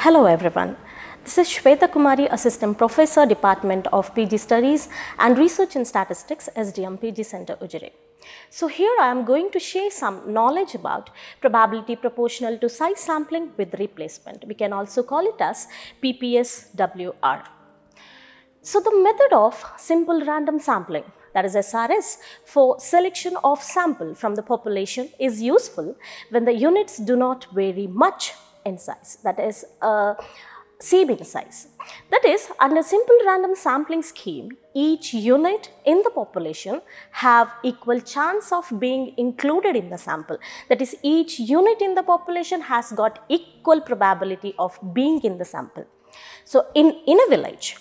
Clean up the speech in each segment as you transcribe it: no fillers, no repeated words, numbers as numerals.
Hello everyone, this is Shwethakumari, Assistant Professor, Department of PG Studies and Research in Statistics, SDM PG Center, Ujire. So here I am going to share some knowledge about probability proportional to size sampling with replacement. We can also call it as PPSWR. So the method of simple random sampling, that is SRS, for selection of sample from the population is useful when the units do not vary much in size, that is same in size. That is, under simple random sampling scheme, each unit in the population have equal chance of being included in the sample. That is, each unit in the population has got equal probability of being in the sample. So in a village,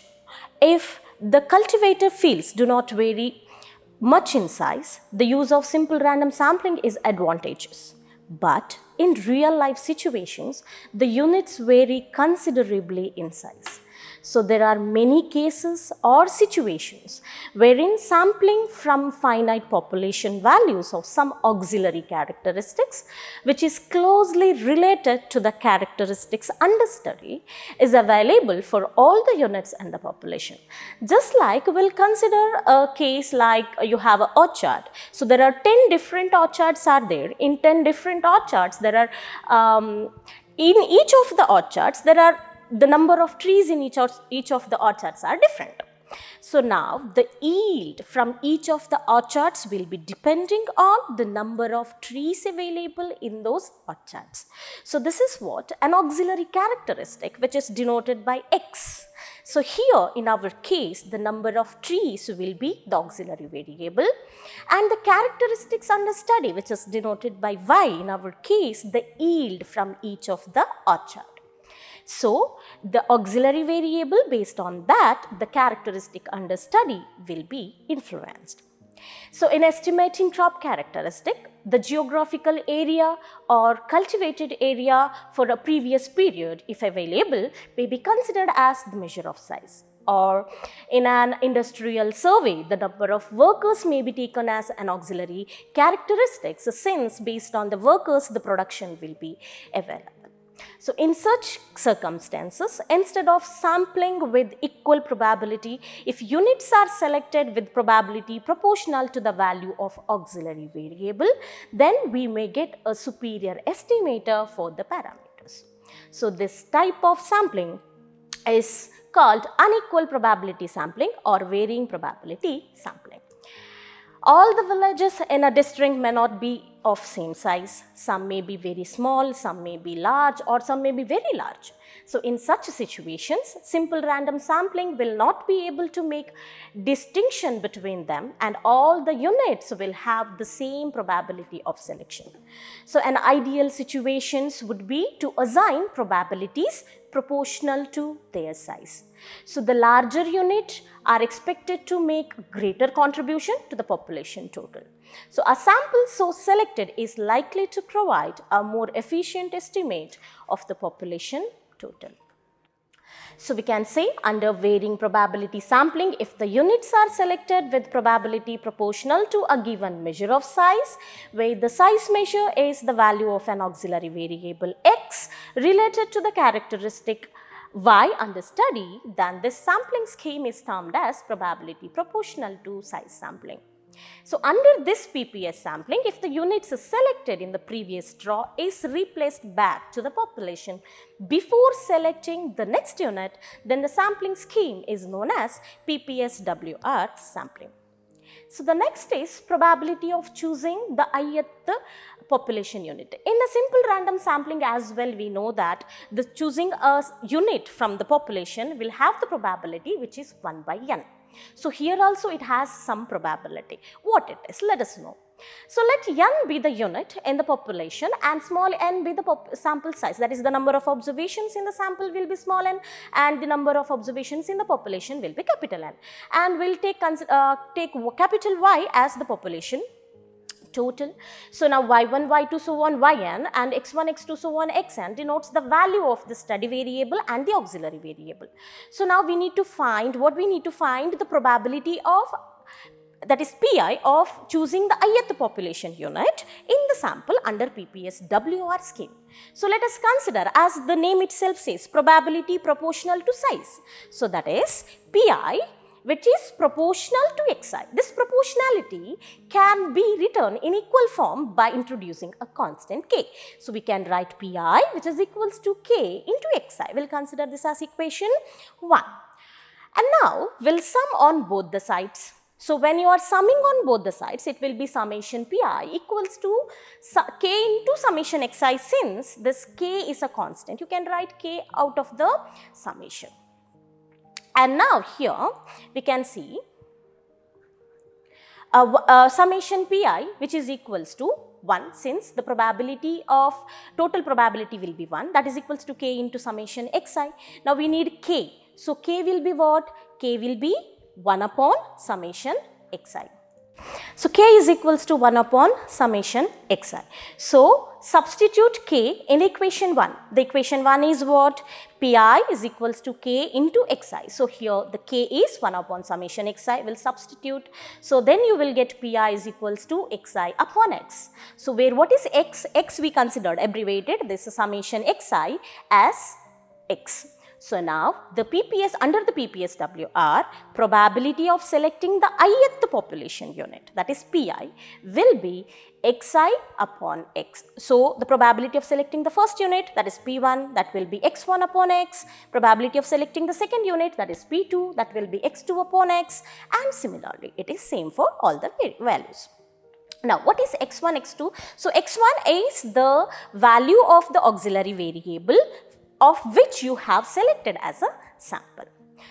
if the cultivator fields do not vary much in size, the use of simple random sampling is advantageous. But in real life situations, the units vary considerably in size. So there are many cases or situations wherein sampling from finite population values of some auxiliary characteristics, which is closely related to the characteristics under study, is available for all the units in the population. Just like we'll consider a case like you have an orchard. So there are 10 different orchards are there. In 10 different orchards, there are in each of the orchards there are the number of trees in each of the orchards are different. So now the yield from each of the orchards will be depending on the number of trees available in those orchards. So this is what an auxiliary characteristic which is denoted by X. So here in our case the number of trees will be the auxiliary variable and the characteristics under study which is denoted by Y, in our case the yield from each of the orchard. So the auxiliary variable, based on that the characteristic under study will be influenced. So in estimating crop characteristic, the geographical area or cultivated area for a previous period, if available, may be considered as the measure of size. Or in an industrial survey, the number of workers may be taken as an auxiliary characteristic, since based on the workers the production will be available. So in such circumstances, instead of sampling with equal probability, if units are selected with probability proportional to the value of auxiliary variable, then we may get a superior estimator for the parameters. So this type of sampling is called unequal probability sampling or varying probability sampling. All the villages in a district may not be of same size. Some may be very small, some may be large, or some may be very large. So in such situations, simple random sampling will not be able to make distinction between them, and all the units will have the same probability of selection. So an ideal situations would be to assign probabilities proportional to their size. So the larger unit are expected to make greater contribution to the population total. So a sample so selected is likely to provide a more efficient estimate of the population total. So we can say under varying probability sampling, if the units are selected with probability proportional to a given measure of size, where the size measure is the value of an auxiliary variable X related to the characteristic Y under study, then this sampling scheme is termed as probability proportional to size sampling. So under this PPS sampling, if the units selected in the previous draw is replaced back to the population before selecting the next unit, then the sampling scheme is known as PPSWR sampling. So the next is probability of choosing the ith population unit. In a simple random sampling as well, we know that the choosing a unit from the population will have the probability which is 1 by n. So here also it has some probability. What it is, let us know. So let n be the unit in the population and small n be the sample size, that is the number of observations in the sample will be small n and the number of observations in the population will be capital N, and we'll take capital Y as the population total. So now y1, y2, so on yn, and x1, x2, so on xn denotes the value of the study variable and the auxiliary variable. So now we need to find the probability of that is Pi of choosing the ith population unit in the sample under PPSWR scheme. So let us consider, as the name itself says, probability proportional to size. So that is Pi which is proportional to xi. This proportionality can be written in equal form by introducing a constant k. So we can write Pi which is equals to k into xi. We will consider this as equation 1. And now we will sum on both the sides. So when you are summing on both the sides, it will be summation Pi equals to k into summation xi. Since this k is a constant, you can write k out of the summation. And now here we can see summation Pi which is equals to 1, since the probability of total probability will be 1, that is equals to k into summation xi. Now we need k. So k will be what? K will be 1 upon summation xi. So k is equals to 1 upon summation xi. So substitute k in equation 1. The equation 1 is what? Pi is equals to k into xi. So here the k is 1 upon summation xi. Will substitute. So then you will get Pi is equals to xi upon x. So where what is x? X we considered abbreviated this summation xi as x. So now the PPS, under the PPSWR, probability of selecting the ith population unit, that is Pi, will be xi upon x. So the probability of selecting the first unit, that is P1, that will be x1 upon x. Probability of selecting the second unit, that is P2, that will be x2 upon x, and similarly it is same for all the values. Now what is x1, x2? So x1 is the value of the auxiliary variable of which you have selected as a sample.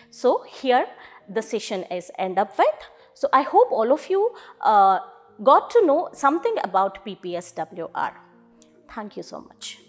So here the session is end up with. So I hope all of you got to know something about PPSWR. Thank you so much.